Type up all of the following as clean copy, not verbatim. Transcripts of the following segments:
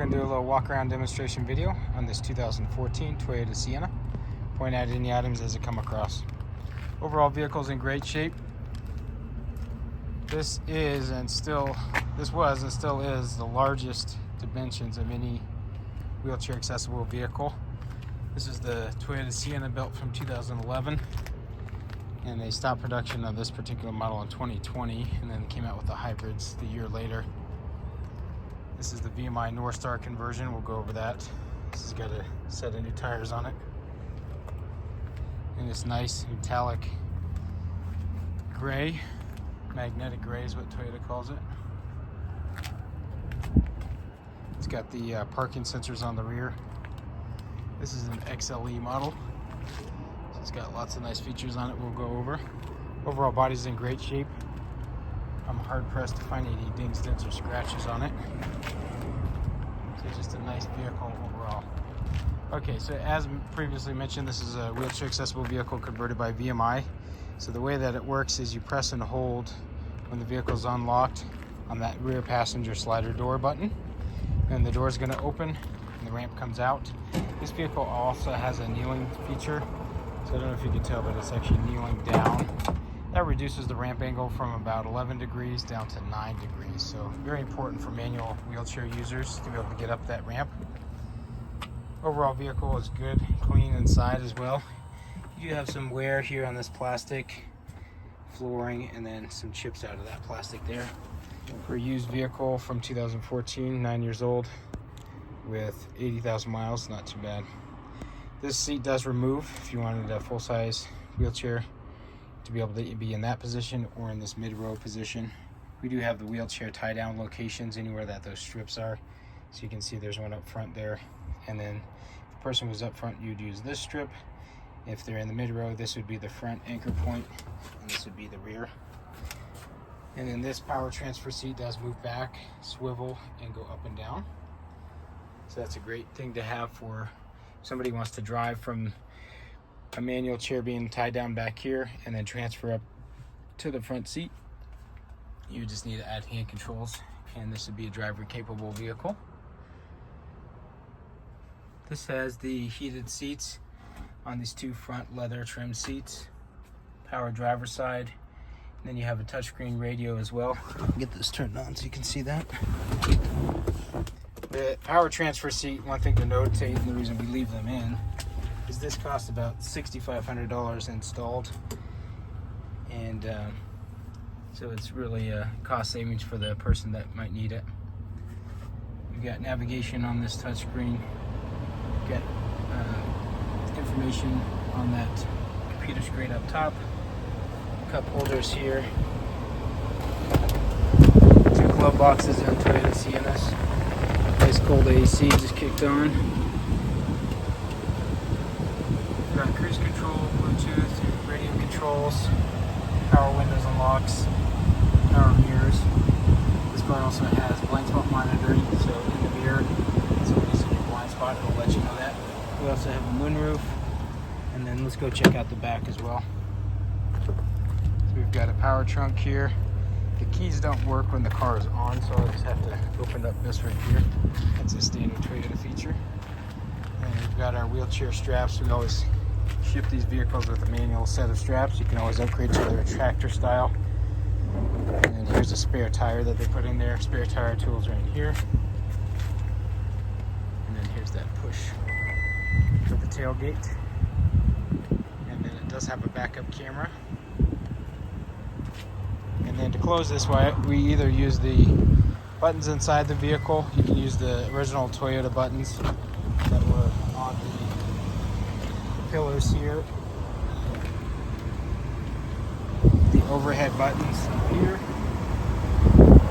We're going to do a little walk around demonstration video on this 2014 Toyota Sienna. Point out any items as they come across. Overall vehicle's in great shape. This was and still is the largest dimensions of any wheelchair accessible vehicle. This is the Toyota Sienna built from 2011, and they stopped production of this particular model in 2020, and then came out with the hybrids the year later. This is the VMI NorthStar conversion. We'll go over that. This has got a set of new tires on it, and this nice metallic gray, magnetic gray is what Toyota calls it. It's got the parking sensors on the rear. This is an XLE model, so it's got lots of nice features on it we'll go over. Overall body's in great shape. I'm hard pressed to find any dings, dents, or scratches on it. So just a nice vehicle overall. Okay, so as previously mentioned, this is a wheelchair accessible vehicle converted by VMI. So the way that it works is you press and hold when the vehicle's unlocked on that rear passenger slider door button, and the door is going to open and the ramp comes out. This vehicle also has a kneeling feature, so I don't know if you can tell, but it's actually kneeling down. That reduces the ramp angle from about 11 degrees down to 9 degrees. So very important for manual wheelchair users to be able to get up that ramp. Overall vehicle is good, clean inside as well. You do have some wear here on this plastic flooring, and then some chips out of that plastic there. For a used vehicle from 2014, 9 years old, with 80,000 miles, not too bad. This seat does remove if you wanted a full-size wheelchair to be able to be in that position or in this mid-row position. We do have the wheelchair tie-down locations anywhere that those strips are. So you can see there's one up front there, and then if the person was up front, you'd use this strip. If they're in the mid-row, this would be the front anchor point, and this would be the rear. And then this power transfer seat does move back, swivel, and go up and down. So that's a great thing to have for somebody who wants to drive from a manual chair being tied down back here and then transfer up to the front seat. You just need to add hand controls, and this would be a driver capable vehicle. This has the heated seats on these two front leather trim seats, power driver side, and then you have a touchscreen radio as well. Get this turned on so you can see that. The power transfer seat, one thing to notate, and the reason we leave them in, is this costs about $6,500 installed, and so it's really a cost savings for the person that might need it. You've got navigation on this touchscreen. You've got information on that computer screen up top. Cup holders here. 2 glove boxes in Toyota Siennas. Nice cold AC just kicked on. We've got cruise control, Bluetooth, radio controls, power windows and locks, power mirrors. This car also has blind spot monitoring, so in the mirror, if somebody's in your blind spot, it'll let you know that. We also have a moonroof, and then let's go check out the back as well. So we've got a power trunk here. The keys don't work when the car is on, so I just have to open up this right here. That's a standard Toyota feature. And we've got our wheelchair straps. We always ship these vehicles with a manual set of straps. You can always upgrade to their tractor style. And then here's a spare tire that they put in there. Spare tire tools are in here. And then here's that push for the tailgate. And then it does have a backup camera. And then to close this, we either use the buttons inside the vehicle. You can use the original Toyota buttons that were on the pillars here. The overhead buttons here.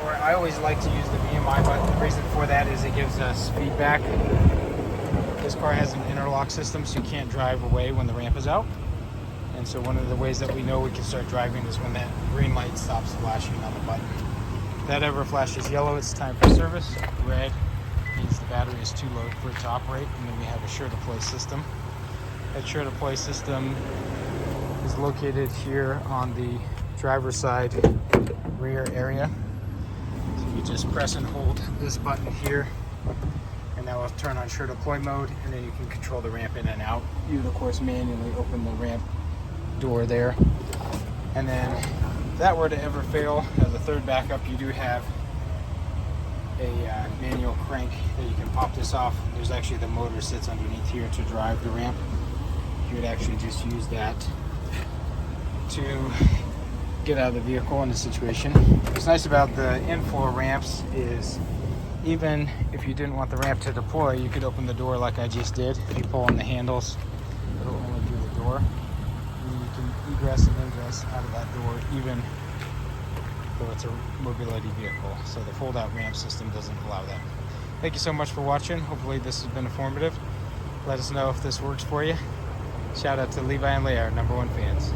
Or I always like to use the VMI button. The reason for that is it gives us feedback. This car has an interlock system, so you can't drive away when the ramp is out. And so one of the ways that we know we can start driving is when that green light stops flashing on the button. If that ever flashes yellow, it's time for service. Red means the battery is too low for it to operate. And then we have a sure-to-play system. That sure-to-play system is located here on the driver's side rear area. So you just press and hold this button here, and that will turn on sure deploy mode, and then you can control the ramp in and out. You would of course manually open the ramp door there. And then if that were to ever fail, as a third backup, you do have a manual crank that you can pop this off. There's actually the motor sits underneath here to drive the ramp. You would actually just use that to get out of the vehicle in a situation. What's nice about the in-floor ramps is even if you didn't want the ramp to deploy, you could open the door like I just did. If you pull on the handles, it'll only do the door. And you can egress and ingress out of that door even though it's a mobility vehicle. So the fold-out ramp system doesn't allow that. Thank you so much for watching. Hopefully this has been informative. Let us know if this works for you. Shout out to Levi and Leah, our #1 fans.